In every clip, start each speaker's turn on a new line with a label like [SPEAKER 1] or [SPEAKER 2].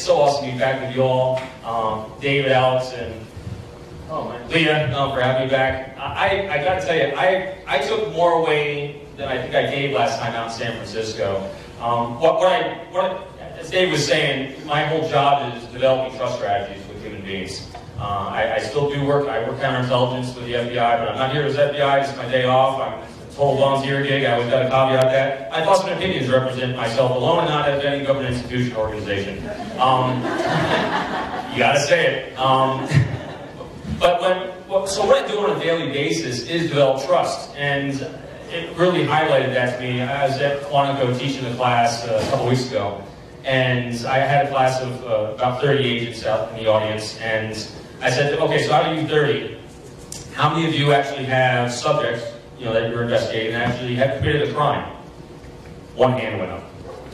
[SPEAKER 1] so awesome to be back with you all. David, Alex, and Leah, for having me back. I got to tell you, I took more away than I think I gave last time out in San Francisco. As Dave was saying, my whole job is developing trust strategies with human beings. I still do work. I work counterintelligence with the FBI, but I'm not here as FBI. This is my day off. I'm a total volunteer gig. I always got to caveat that. My thoughts and opinions represent myself alone and not as any government institution or organization. You got to say it. So what I do on a daily basis is develop trust, and it really highlighted that to me. I was at Quantico teaching a class a couple weeks ago, and I had a class of about 30 agents out in the audience, and I said, okay, so out of you 30, how many of you actually have subjects, that you're investigating and actually have committed a crime? One hand went up.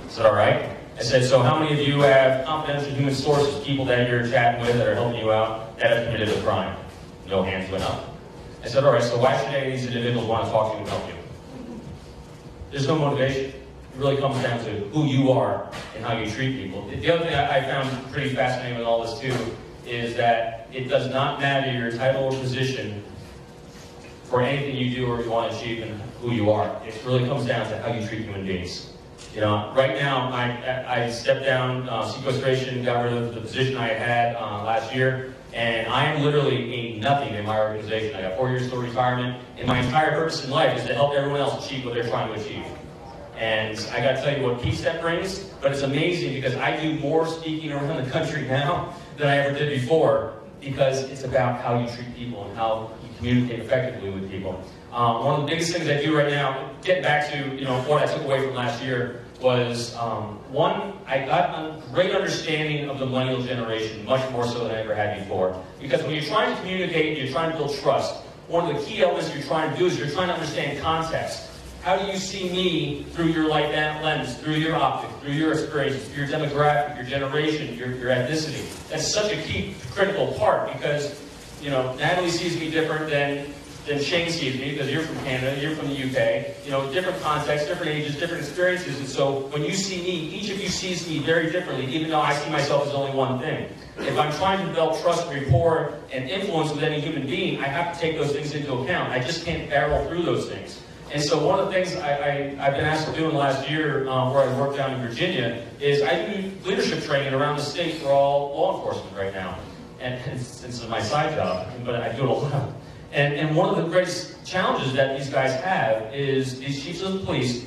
[SPEAKER 1] Is that all right? I said, so how many of you have confidential human sources, people that you're chatting with that are helping you out, that have committed a crime? No hands went up. I said, all right, so why should any of these individuals want to talk to you and help you? There's no motivation. It really comes down to who you are and how you treat people. The other thing I found pretty fascinating with all this too is that it does not matter your title or position for anything you do or you want to achieve and who you are. It really comes down to how you treat human beings. Right now, I stepped down sequestration, got rid of the position I had last year, and I am literally a nothing in my organization. I got 4 years till retirement, and my entire purpose in life is to help everyone else achieve what they're trying to achieve. And I got to tell you what peace that brings, but it's amazing because I do more speaking around the country now than I ever did before, because it's about how you treat people and how you communicate effectively with people. One of the biggest things I do right now, getting back to what I took away from last year, was one, I got a great understanding of the millennial generation, much more so than I ever had before. Because when you're trying to communicate and you're trying to build trust, one of the key elements you're trying to do is you're trying to understand context. How do you see me through your life lens, through your optic, through your experiences, through your demographic, your generation, your ethnicity? That's such a key, critical part because, Natalie sees me different than Shane sees me because you're from Canada, you're from the UK, different contexts, different ages, different experiences. And so when you see me, each of you sees me very differently, even though I see myself as only one thing. If I'm trying to develop trust, rapport, and influence with any human being, I have to take those things into account. I just can't barrel through those things. And so one of the things I've been asked to do in the last year where I work down in Virginia is I do leadership training around the state for all law enforcement right now. And it's my side job, but I do it a lot. And one of the greatest challenges that these guys have is these chiefs of the police,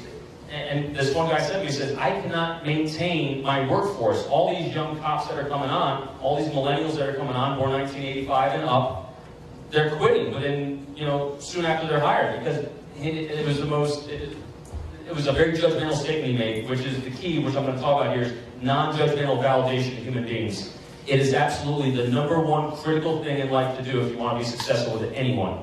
[SPEAKER 1] and this one guy said to me, he said, I cannot maintain my workforce. All these young cops that are coming on, all these millennials that are coming on, born 1985 and up, they're quitting within, soon after they're hired because it was a very judgmental statement he made, which is the key, which I'm going to talk about here, is non-judgmental validation of human beings. It is absolutely the #1 critical thing in life to do if you want to be successful with anyone.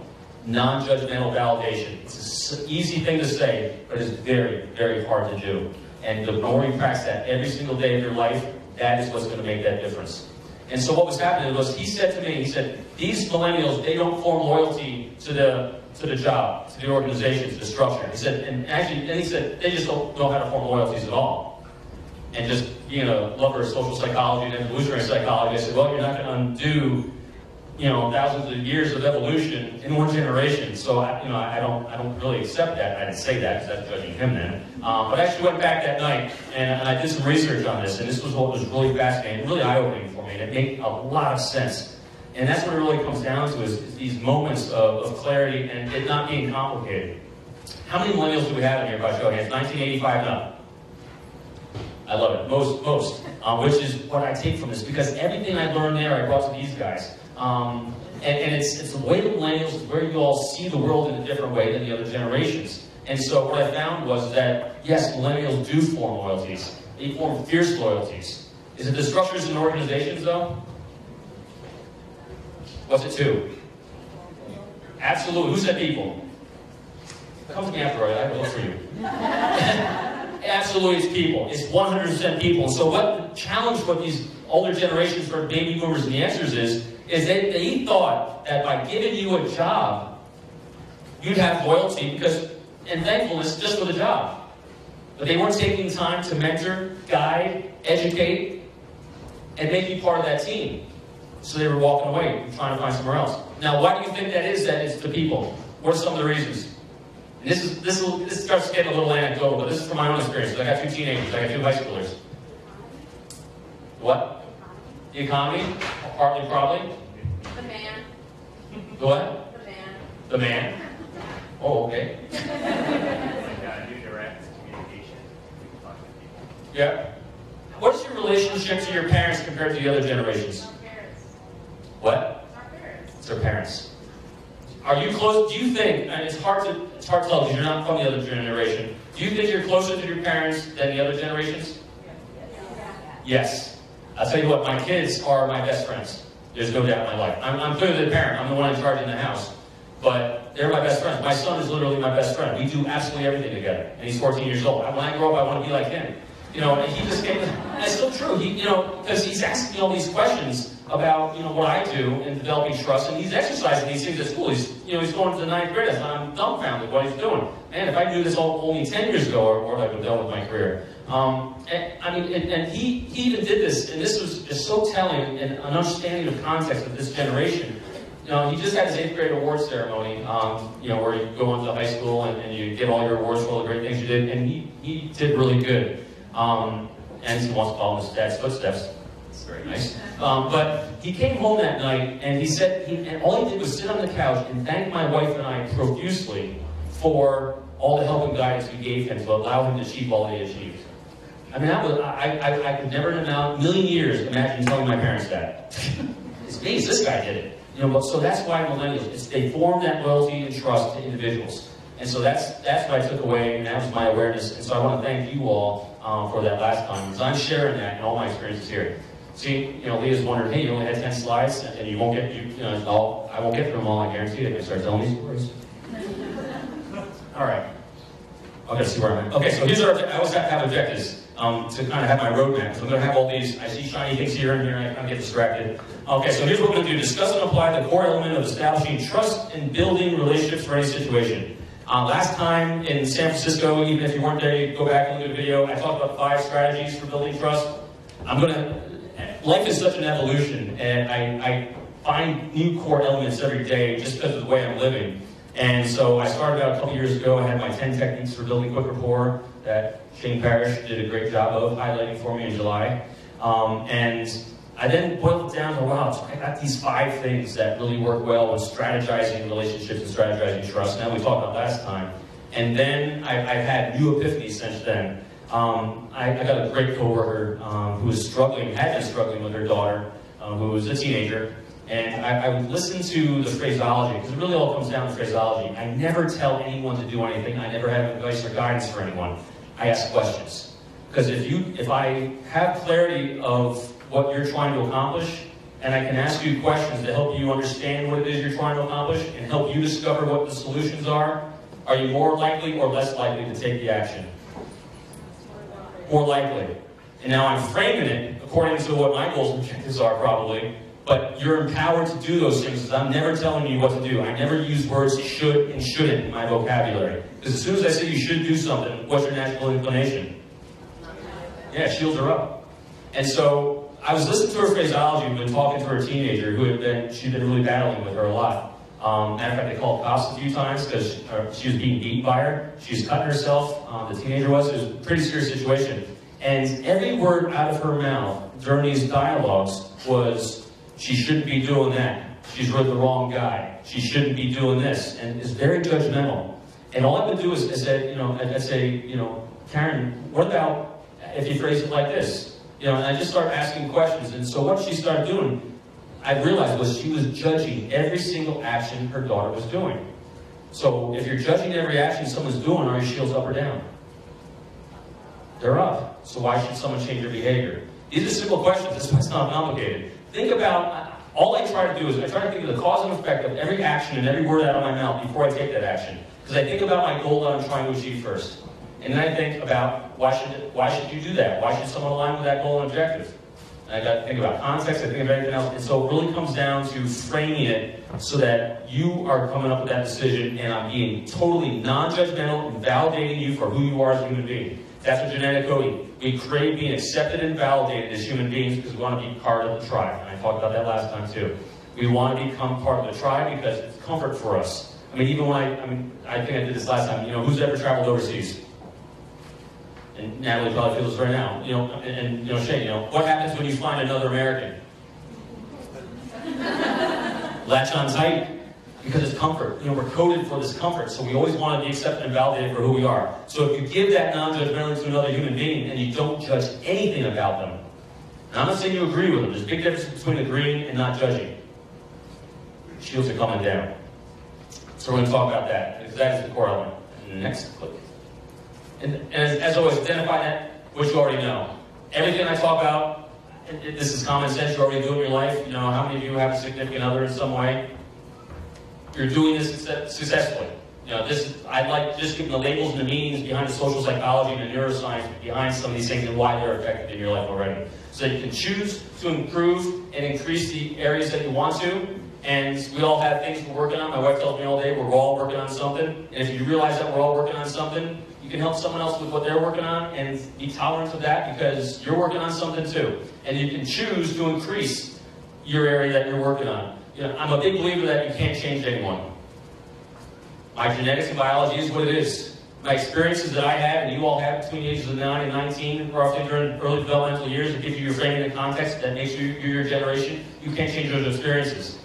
[SPEAKER 1] Non-judgmental validation. It's an easy thing to say, but it's very, very hard to do. And the more you practice that every single day of your life, that is what's going to make that difference. And so what was happening was, he said to me, he said, these millennials, they don't form loyalty to the job, to the organization, to the structure. He said, and he said, they just don't know how to form loyalties at all. And just being a lover of social psychology and evolutionary psychology, I said, well, you're not going to undo, thousands of years of evolution in one generation. So, I don't really accept that. I didn't say that because that's judging him then. But I actually went back that night and I did some research on this, and this was what was really fascinating, really eye-opening for me, and it made a lot of sense. And that's what it really comes down to is these moments of clarity and it not being complicated. How many millennials do we have in here by show of hands? 1985 and up. I love it. Most. Which is what I take from this, because everything I learned there I brought to these guys. And it's the way the millennials, where you all see the world in a different way than the other generations. And so what I found was that, yes, millennials do form loyalties. They form fierce loyalties. Is it the structures and organizations, though? What's it to? Absolutely. Who said people? Come to me after, I have a look for you. Absolutely, it's people. It's 100% people. So what the challenge for these older generations, for baby boomers and the answers is that they thought that by giving you a job, you'd have loyalty and thankfulness just for the job. But they weren't taking time to mentor, guide, educate, and make you part of that team. So they were walking away, trying to find somewhere else. Now, why do you think that is? That it's the people. What are some of the reasons? And this starts getting a little anecdotal, but this is from my own experience. I got 2 teenagers. I got 2 high schoolers. What? The economy? Partly, probably.
[SPEAKER 2] The man.
[SPEAKER 1] The what?
[SPEAKER 2] The man.
[SPEAKER 1] The man. Oh, okay.
[SPEAKER 3] It's like new direct communication. We can talk to people.
[SPEAKER 1] Yeah. What is your relationship to your parents compared to the other generations?
[SPEAKER 2] Our parents.
[SPEAKER 1] What?
[SPEAKER 2] Our parents.
[SPEAKER 1] It's their parents. Are you close? Do you think? And it's hard to tell because you're not from the other generation. Do you think you're closer to your parents than the other generations? Yes. I'll tell you what. My kids are my best friends. There's no doubt in my life. I'm clearly the parent. I'm the one in charge in the house. But they're my best friends. My son is literally my best friend. We do absolutely everything together. And he's 14 years old. When I grow up, I want to be like him. You know, and he just came, and it's still true. He, you know, because he's asking me all these questions about, you know, what I do in developing trust, and he's exercising these things at school. He's going to the 9th grade, and I'm dumbfounded what he's doing. Man, if I knew this only 10 years ago, or I would have done with my career. And he even did this, and this was just so telling and an understanding of context of this generation. You know, he just had his 8th grade awards ceremony, you know, where you go into high school and you get all your awards for all the great things you did, and he did really good. And he wants to follow his dad's footsteps. It's very nice. But he came home that night, and he said, and all he did was sit on the couch and thank my wife and I profusely for all the help and guidance we gave him to allow him to achieve all he achieved. I mean, that was, I could never in a million years imagine telling my parents that. It's me, this guy did it. You know, but, so that's why millennials, they form that loyalty and trust to individuals. And so that's what I took away, and that was my awareness. And so I want to thank you all for that last time, because I'm sharing that in all my experiences here. See, you know, Leah's wondering, hey, you only had 10 slides, and you won't get, I won't get through them all, I guarantee you. I can start telling these stories. All right. Okay, see where I'm at. Okay, so here's I always have to have objectives to kind of have my roadmap. So I'm going to have all these, I see shiny things here and here, and I kind of get distracted. Okay, so here's what we're going to do. Discuss and apply the core element of establishing trust and building relationships for any situation. Last time in San Francisco, even if you weren't there, you go back and look at the video, I talked about 5 strategies for building trust. Life is such an evolution, and I find new core elements every day just because of the way I'm living. And so I started out a couple years ago. I had my 10 techniques for building quick rapport that Shane Parrish did a great job of highlighting for me in July. And I then boiled it down to, wow, so I got these 5 things that really work well with strategizing relationships and strategizing trust. Now we talked about last time. And then I've had new epiphanies since then. I got a great coworker who was had been struggling with her daughter, who was a teenager. And I would listen to the phraseology, because it really all comes down to phraseology. I never tell anyone to do anything. I never have advice or guidance for anyone. I ask questions. Because if I have clarity of what you're trying to accomplish, and I can ask you questions to help you understand what it is you're trying to accomplish, and help you discover what the solutions are you more likely or less likely to take the action? More likely. And now I'm framing it according to what my goals and objectives are, probably. But you're empowered to do those things, because I'm never telling you what to do. I never use words should and shouldn't in my vocabulary. Because as soon as I say you should do something, what's your natural inclination? Yeah, shields are up. And so I was listening to her phraseology and been talking to her teenager she'd been really battling with her a lot. Matter of fact, they called cops a few times because she was being beaten by her. She was cutting herself, the teenager was. It was a pretty serious situation. And every word out of her mouth during these dialogues was, she shouldn't be doing that. She's with the wrong guy. She shouldn't be doing this. And it's very judgmental. And all I would do is I'd say, Karen, what about if you phrase it like this? And I just started asking questions. And so what she started doing, I realized, was she was judging every single action her daughter was doing. So if you're judging every action someone's doing, are your shields up or down? They're up. So why should someone change their behavior? These are simple questions. This is why it's not complicated. Think about, all I try to do is I try to think of the cause and effect of every action and every word out of my mouth before I take that action. Because I think about my goal that I'm trying to achieve first. And then I think about, why should you do that? Why should someone align with that goal and objective? And I got to think about context, I think of everything else. And so it really comes down to framing it so that you are coming up with that decision, and I'm being totally non-judgmental and validating you for who you are as a human being. That's what genetic coding. We crave being accepted and validated as human beings because we want to be part of the tribe. And I talked about that last time too. We want to become part of the tribe because it's comfort for us. I mean, even when I think I did this last time, who's ever traveled overseas? And Natalie probably feels this right now. And Shane, what happens when you find another American? Latch on tight. Because it's comfort. We're coded for this comfort, so we always want to be accepted and validated for who we are. So if you give that non-judgmental to another human being and you don't judge anything about them, and I'm not saying you agree with them, there's a big difference between agreeing and not judging. Shields are coming down. So we're going to talk about that, because that is the core element. Next click. And as always, identify that, which you already know. Everything I talk about, this is common sense, you already do in your life. How many of you have a significant other in some way? You're doing this successfully. I like just giving the labels and the meanings behind the social psychology and the neuroscience behind some of these things and why they're effective in your life already. So you can choose to improve and increase the areas that you want to. And we all have things we're working on. My wife tells me all day we're all working on something. And if you realize that we're all working on something, you can help someone else with what they're working on and be tolerant of that because you're working on something too. And you can choose to increase your area that you're working on. I'm a big believer that you can't change anyone. My genetics and biology is what it is. My experiences that I have and you all have between the ages of 9 and 19, roughly during early developmental years, that give you your framing and context that makes you your generation, you can't change those experiences.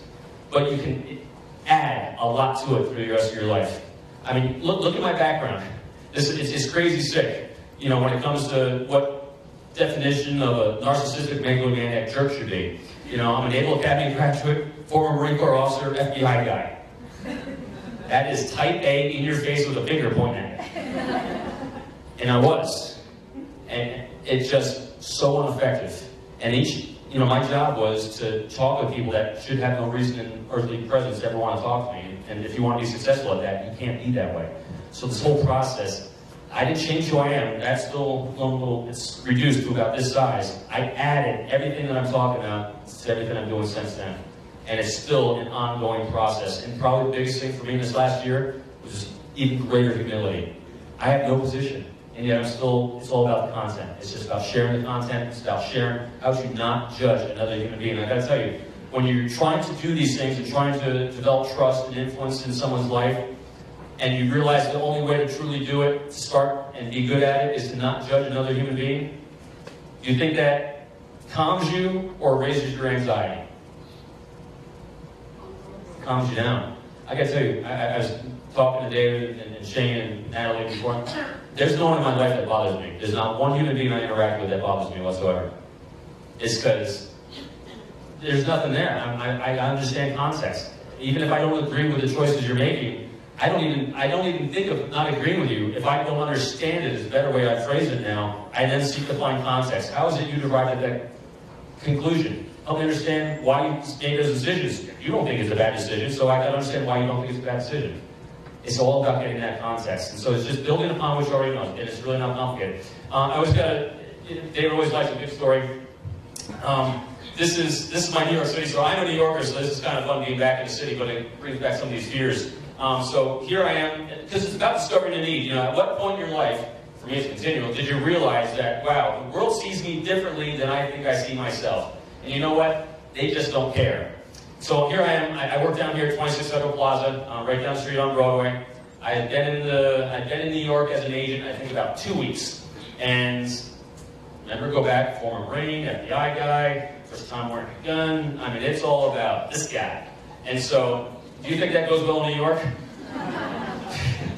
[SPEAKER 1] But you can add a lot to it through the rest of your life. I mean, look at my background. It's crazy sick. When it comes to what definition of a narcissistic megalomaniac jerk should be. I'm a Naval Academy graduate, former Marine Corps officer, FBI guy. That is type A in your face with a finger pointing at it. And I was. And it's just so ineffective. And my job was to talk with people that should have no reason in earthly presence to ever want to talk to me. And if you want to be successful at that, you can't be that way. So this whole process, I didn't change who I am. That's still it's reduced to about this size. I added everything that I'm talking about to everything I'm doing since then. And it's still an ongoing process. And probably the biggest thing for me this last year was even greater humility. I have no position. And yet it's all about the content. It's just about sharing the content. It's about sharing how to not judge another human being. And I gotta tell you, when you're trying to do these things and trying to develop trust and influence in someone's life, and you realize the only way to truly do it, to start and be good at it, is to not judge another human being, do you think that calms you or raises your anxiety? Calms you down. I gotta tell you, I was talking to David and Shane and Natalie before. There's no one in my life that bothers me. There's not one human being I interact with that bothers me whatsoever. It's because there's nothing there. I understand context. Even if I don't agree with the choices you're making, I don't even think of not agreeing with you. If I don't understand it, is a better way I phrase it now, I then seek to find context. How is it you arrived at that conclusion? Help me understand why you made those decisions. You don't think it's a bad decision, so I gotta understand why you don't think it's a bad decision. It's all about getting that context. And so it's just building upon what you already know, and it's really not complicated. David always likes a good story. This is my New York City story. I'm a New Yorker, so this is kind of fun being back in the city, but it brings back some of these fears. So here I am, because it's about discovering a need. At what point in your life, for me it's continual, did you realize that, wow, the world sees me differently than I think I see myself? And you know what? They just don't care. So here I am. I work down here at 26 Federal Plaza, right down the street on Broadway. I had been in New York as an agent, I think, about 2 weeks. And remember, go back, former Marine, FBI guy, first time wearing a gun. I mean, it's all about this guy. And so, do you think that goes well in New York?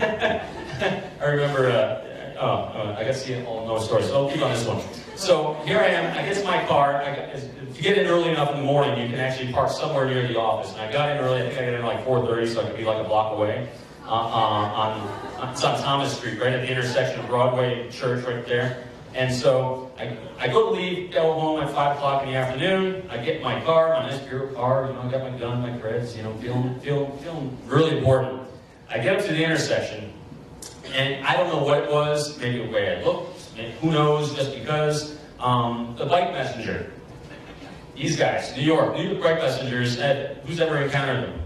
[SPEAKER 1] I remember, I got to see all those stories, so I'll keep on this one. So here I am, I get to my car. If you get in early enough in the morning, you can actually park somewhere near the office. And I got in early, I think I got in like 4:30, so I could be like a block away. It's on Thomas Street, right at the intersection of Broadway and Church, right there. And so I go to leave, go home at 5 o'clock in the afternoon. I get in my car, my nice bureau car, I got my gun, my creds, feeling really important. I get up to the intersection, and I don't know what it was, maybe the way I looked, who knows, just because, the bike messenger. These guys, New York bike messengers, who's ever encountered them?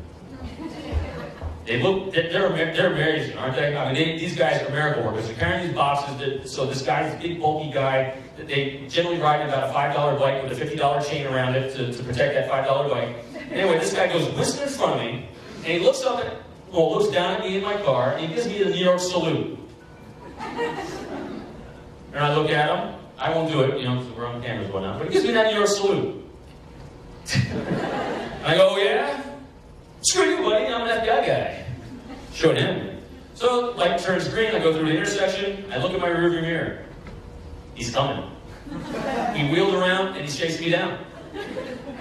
[SPEAKER 1] they're amazing, aren't they? I mean, these guys are miracle workers. They're carrying these boxes. So this guy's a big, bulky guy. They generally ride about a $5 bike with a $50 chain around it to protect that $5 bike. Anyway, this guy goes whistling in front of me, and he looks looks down at me in my car, and he gives me the New York salute. And I look at him. I won't do it, because we're on cameras and whatnot, but he gives me that New York salute. And I go, oh, yeah? Screw you, buddy, I'm an FBI guy. Showed him. So, light turns green, I go through the intersection, I look at my rearview mirror. He's coming. He wheeled around, and he's chasing me down.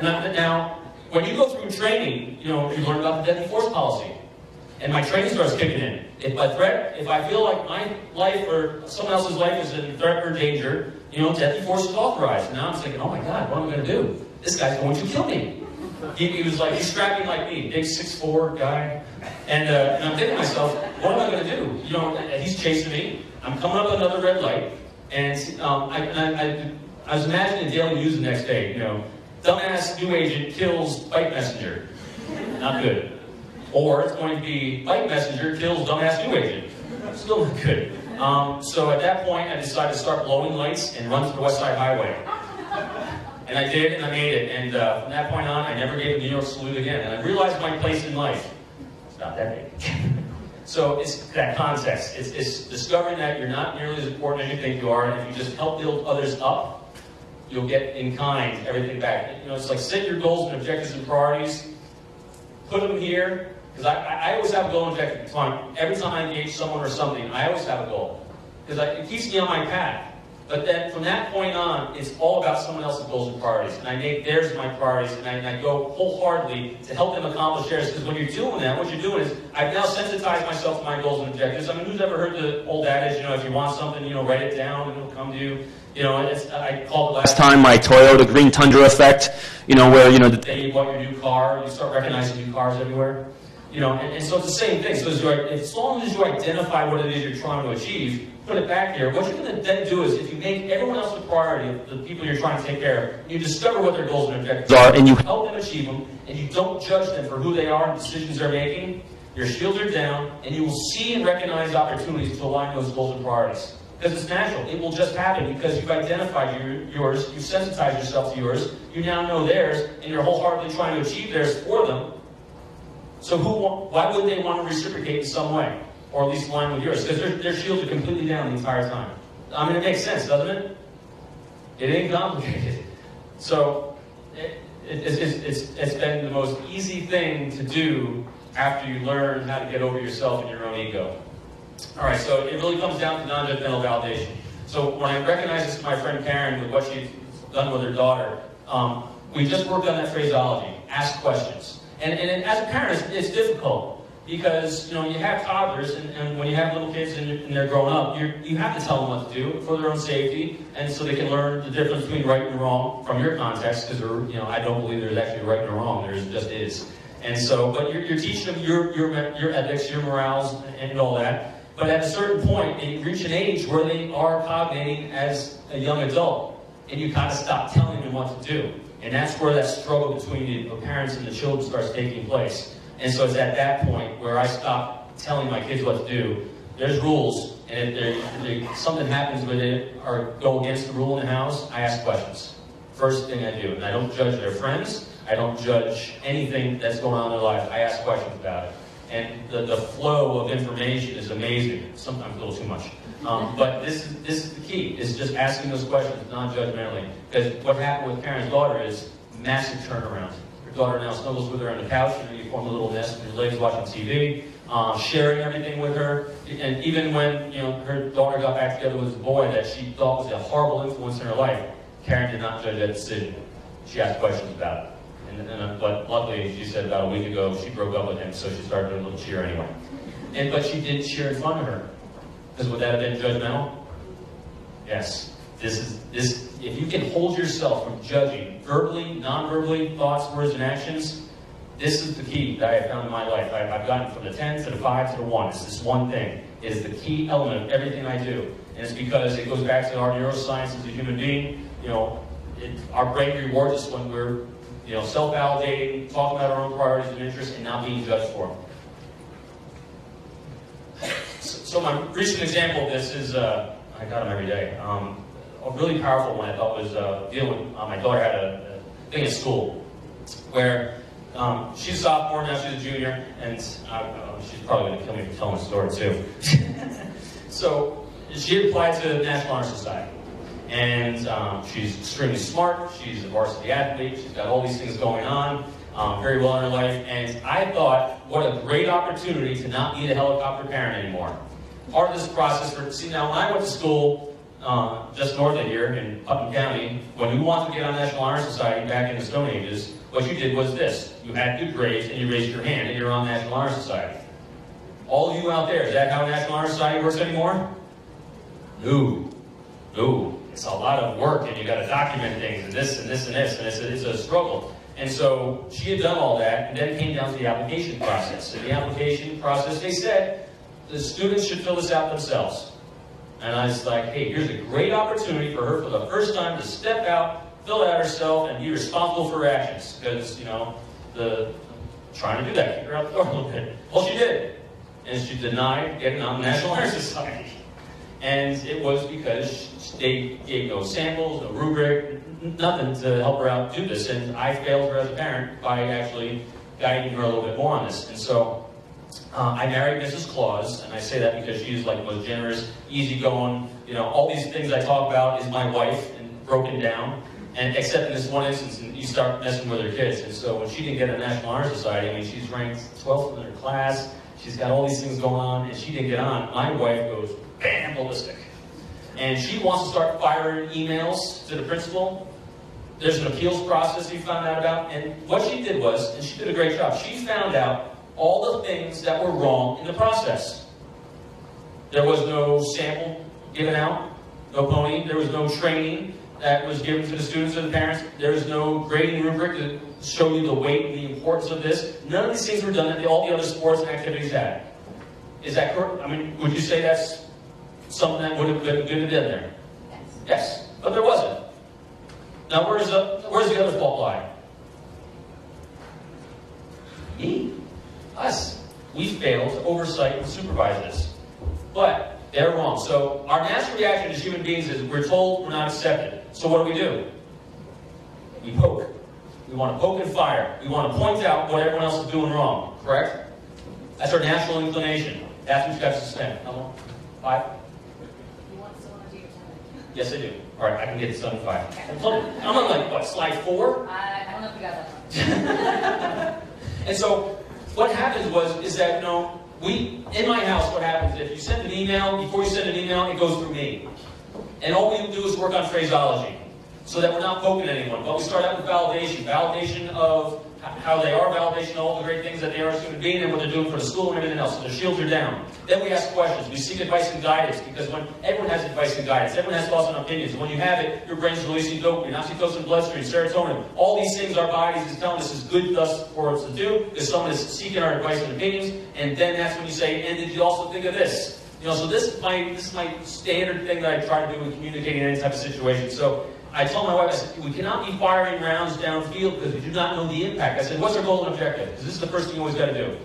[SPEAKER 1] And now, when you go through training, you learn about the deadly force policy. And my training starts kicking in. If I feel like my life or someone else's life is in threat or danger, deadly force is authorized. And now I'm thinking, oh my God, what am I going to do? This guy's going to kill me. He's strapping like me, big 6'4" guy. And I'm thinking to myself, what am I going to do? He's chasing me. I'm coming up another red light. And I was imagining the Daily News the next day, dumbass new agent kills bike messenger. Not good. Or it's going to be bike messenger kills dumbass new agent. Still not good. So at that point, I decided to start blowing lights and run to the West Side Highway. And I did, and I made it. And from that point on, I never gave a New York salute again. And I realized my place in life. It's not that big. So it's that context. It's discovering that you're not nearly as important as you think you are. And if you just help build others up, you'll get in kind everything back. It's like set your goals and objectives and priorities. Put them here. Because I always have a goal and objective. Every time I engage someone or something, I always have a goal. Because it keeps me on my path. But then from that point on, it's all about someone else's goals and priorities. And I make theirs my priorities, and I go wholeheartedly to help them accomplish theirs. Because when you're doing that, what you're doing is, I've now sensitized myself to my goals and objectives. I mean, who's ever heard the old adage, if you want something, write it down and it'll come to you. I called it last time my Toyota Green Tundra effect, where, the day you bought your new car, you start recognizing new cars everywhere. And so it's the same thing. So as long as you identify what it is you're trying to achieve, put it back here. What you're going to then do is, if you make everyone else the priority, the people you're trying to take care of, you discover what their goals and objectives are, and you help them achieve them, and you don't judge them for who they are and the decisions they're making, your shields are down, and you will see and recognize opportunities to align those goals and priorities. Because it's natural. It will just happen because you've identified yours, you've sensitized yourself to yours, you now know theirs, and you're wholeheartedly trying to achieve theirs for them. So why wouldn't they want to reciprocate in some way? Or at least align with yours? Because their shields are completely down the entire time. I mean, it makes sense, doesn't it? It ain't complicated. So it's been the most easy thing to do after you learn how to get over yourself and your own ego. All right, so it really comes down to non-judgmental validation. So when I recognize this to my friend Karen with what she's done with her daughter, we just worked on that phraseology, ask questions. And as a parent, it's difficult because, you have toddlers, and when you have little kids and they're growing up, you have to tell them what to do for their own safety, and so they can learn the difference between right and wrong from your context, because, I don't believe there's actually right and wrong, there just is. And so, but you're teaching them your ethics, your morals, and all that. But at a certain point, they reach an age where they are cognating as a young adult, and you kind of stop telling them what to do. And that's where that struggle between the parents and the children starts taking place. And so it's at that point where I stop telling my kids what to do. There's rules, and if something happens with it or go against the rule in the house, I ask questions. First thing I do. And I don't judge their friends. I don't judge anything that's going on in their life. I ask questions about it. And the flow of information is amazing. Sometimes a little too much. But this is the key, is just asking those questions non-judgmentally. Because what happened with Karen's daughter is massive turnaround. Her daughter now snuggles with her on the couch, you form a little nest with your legs watching TV, sharing everything with her. And even when her daughter got back together with a boy that she thought was a horrible influence in her life, Karen did not judge that decision. She asked questions about it. But luckily, she said about a week ago, she broke up with him, so she started doing a little cheer anyway. But she didn't cheer in front of her. Because would that have been judgmental? Yes. If you can hold yourself from judging, verbally, non-verbally, thoughts, words, and actions, this is the key that I have found in my life. I've gotten from the 10 to the 5 to the 1. It's this one thing. It is the key element of everything I do. And it's because it goes back to our neuroscience as a human being. Our brain rewards us when we're self-validating, talking about our own priorities and interests, and not being judged for them. So my recent example of this is, I got them every day. A really powerful one I thought was dealing with, my daughter had a thing at school where she's a sophomore, now she's a junior, and she's probably going to kill me for telling the story too. So she had applied to the National Honor Society. And she's extremely smart, she's a varsity athlete, she's got all these things going on, very well in her life, and I thought, what a great opportunity to not need a helicopter parent anymore. Part of this process, now when I went to school just north of here in Putnam County, when you wanted to get on National Honor Society back in the Stone Ages, what you did was this: you had good grades and you raised your hand and you're on National Honor Society. All of you out there, is that how National Honor Society works anymore? No. No. It's a lot of work, and you got to document things, and this, and this, and this, and it's a struggle. And so she had done all that, and then it came down to the application process. In the application process, they said the students should fill this out themselves. And I was like, hey, here's a great opportunity for her for the first time to step out, fill it out herself, and be responsible for her actions. Because, you know, trying to do that, keep her out the door a little bit. Well, she did. And she denied getting on the National Honor Society. And it was because they gave no samples, no rubric, nothing to help her out do this. And I failed her as a parent by actually guiding her a little bit more on this. And so I married Mrs. Claus, and I say that because she's like the most generous, easygoing, you know, all these things I talk about is my wife and broken down. And except in this one instance, and you start messing with her kids. And so when she didn't get a National Honor Society, I mean, she's ranked 12th in her class, she's got all these things going on, and she didn't get on. My wife goes, bam, ballistic. And she wants to start firing emails to the principal. There's an appeals process we found out about. And what she did was, and she did a great job, she found out all the things that were wrong in the process. There was no sample given out, no pony. There was no training that was given to the students or the parents. There was no grading rubric to show you the weight and the importance of this. None of these things were done that all the other sports and activities had. Is that correct? I mean, would you say that's something that would have been good to do there? Yes, but there wasn't. Now, where's the other fault lie? Me, us. We failed to oversight and supervise this. But they're wrong. So our natural reaction as human beings is we're told we're not accepted. So what do? We poke. We want to poke and fire. We want to point out what everyone else is doing wrong. Correct? That's our natural inclination. That's what you got to suspend. How long? 5?
[SPEAKER 2] You want someone to do your 10?
[SPEAKER 1] Yes, I do. All right, I can get to 75. I'm on like, what, slide 4?
[SPEAKER 2] I don't know if we got that one.
[SPEAKER 1] And so what happens is that, you know, in my house, what happens is if you send an email, before you send an email, it goes through me. And all we do is work on phraseology so that we're not poking anyone. But we start out with validation. Validation of how they are, validation of all the great things that they are as human beings and what they're doing for the school and everything else. So their shields are down. Then we ask questions. We seek advice and guidance because when everyone has advice and guidance, everyone has thoughts and opinions. And when you have it, your brain's releasing dopamine, oxytocin, bloodstream, serotonin. All these things our bodies is telling us is good for us to do because someone is seeking our advice and opinions. And then that's when you say, and did you also think of this? You know, so this is my standard thing that I try to do in communicating in any type of situation. So I told my wife, I said, we cannot be firing rounds downfield because we do not know the impact. I said, what's our goal and objective? Because this is the first thing you always got to do.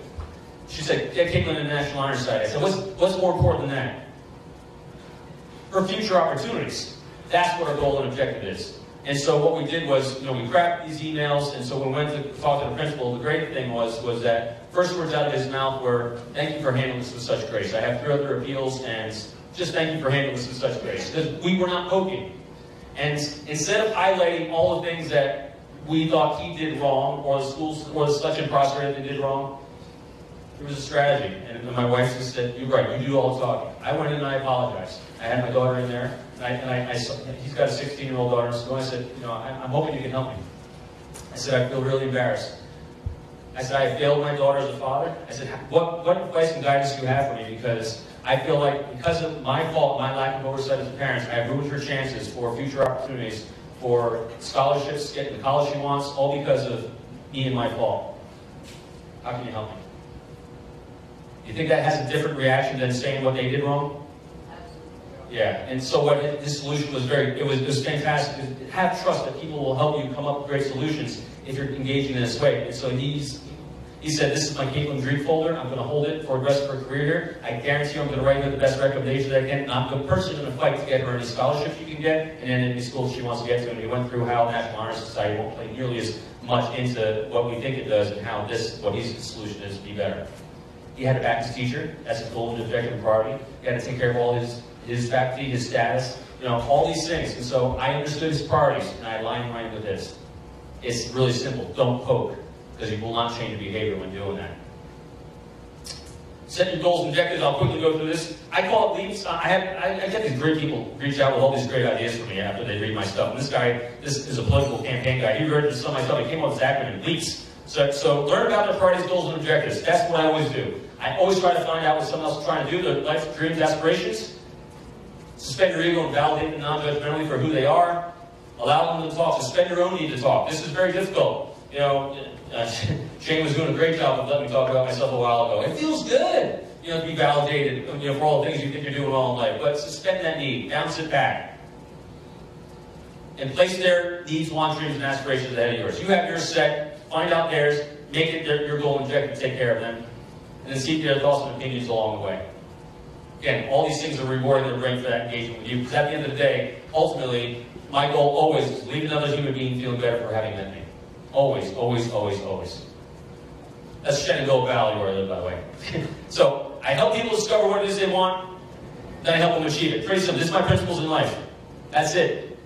[SPEAKER 1] She said, get Caitlin in the National Honor Society. I said, what's more important than that? For future opportunities. That's what our goal and objective is. And so what we did was, you know, we cracked these emails, and so when we went to talk to the principal, the great thing was that first words out of his mouth were, thank you for handling this with such grace. I have 3 other appeals, and just thank you for handling this with such grace. Because we were not poking. And instead of highlighting all the things that we thought he did wrong, or the schools, or the selection process did wrong, there was a strategy. And my wife just said, you're right, you do all the talking. I went in and I apologized. I had my daughter in there, and he's got a 16-year-old daughter, so I said, you know, I'm hoping you can help me. I said, I feel really embarrassed. I said, I failed my daughter as a father. I said, what advice and guidance do you have for me? Because I feel like because of my fault, my lack of oversight as a parent, I have ruined her chances for future opportunities, for scholarships, getting the college she wants, all because of me and my fault. How can you help me? Do you think that has a different reaction than saying what they did wrong? Yeah, and so what his solution was it was fantastic. Have trust that people will help you come up with great solutions if you're engaging in this way. And so he He said, this is my Dreeke folder. I'm going to hold it for the rest of her career here. I guarantee you I'm going to write her the best recommendations I can. And I'm the person in the fight to get her any scholarships she can get and any schools she wants to get to. And we went through how National Honor Society won't play nearly as much into what we think it does and how what his solution is to be better. He had to back his teacher. That's his goal and objective and priority. He had to take care of all his faculty, his status, all these things. And so I understood his priorities, and I aligned mine with his. It's really simple. Don't poke, because you will not change your behavior when doing that. Set your goals and objectives. I'll quickly go through this. I call it leaps. I get these great people reach out with all these great ideas for me after they read my stuff. And this is a political campaign guy. He read some of my stuff. He came up with this acronym, LEAPS. So learn about their priorities, goals, and objectives. That's what I always do. I always try to find out what someone else is trying to do, their life, dreams, aspirations. Suspend your ego and validate them non-judgmentally for who they are. Allow them to talk. Suspend your own need to talk. This is very difficult. Shane was doing a great job of letting me talk about myself a while ago. It feels good, to be validated, for all the things you think you're doing well in life. But suspend that need. Bounce it back. And place their needs, wants, dreams, and aspirations ahead of yours. You have yours set. Find out theirs. Make it your goal and objective to take care of them. And then seek their thoughts and opinions along the way. Again, all these things are rewarding their brain for that engagement with you. Because at the end of the day, ultimately, my goal always is to leave another human being feeling better for having met me. Always, always, always, always. That's Shenandoah Valley where I live, by the way. So, I help people discover what it is they want, then I help them achieve it. Pretty simple. This is my principles in life. That's it.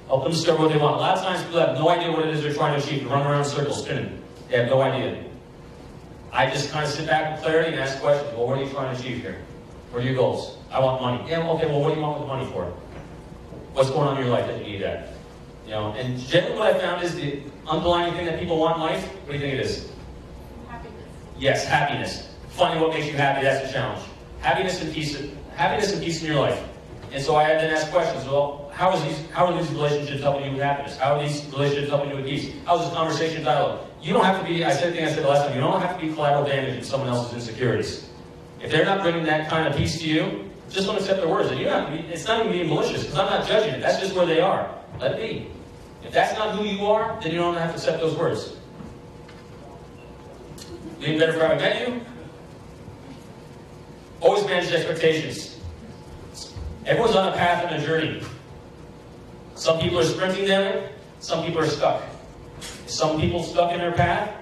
[SPEAKER 1] Help them discover what they want. A lot of times people have no idea what it is they're trying to achieve. They run around in circles, spinning. They have no idea. I just kind of sit back with clarity and ask questions. Well, what are you trying to achieve here? What are your goals? I want money. Yeah, okay, well, what do you want with money for? What's going on in your life that you need that? And generally what I found is the underlying thing that people want in life, what do you think it is?
[SPEAKER 2] Happiness.
[SPEAKER 1] Yes, happiness. Finding what makes you happy, that's the challenge. Happiness and peace in your life. And so I had to ask questions. Well, how are these relationships helping you with happiness? How are these relationships helping you with peace? How is this conversation dialogue? You don't have to be, I said the last time, you don't have to be collateral damage in someone else's insecurities. If they're not bringing that kind of peace to you, just don't accept their words. And it's not even being malicious, because I'm not judging it. That's just where they are. Let it be. If that's not who you are, then you don't have to accept those words. Being better for having met you. Always manage expectations. Everyone's on a path and a journey. Some people are sprinting down it, some people are stuck. Some people stuck in their path,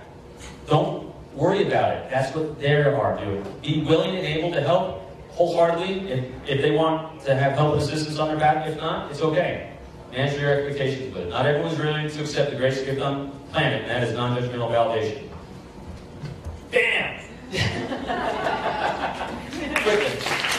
[SPEAKER 1] don't worry about it. That's what they are doing. Be willing and able to help wholeheartedly if they want to have help and assistance on their path. If not, it's okay. Manage your expectations with it. Not everyone's ready to accept the greatest gift on the planet, and that is non-judgmental validation. Bam! Quickly.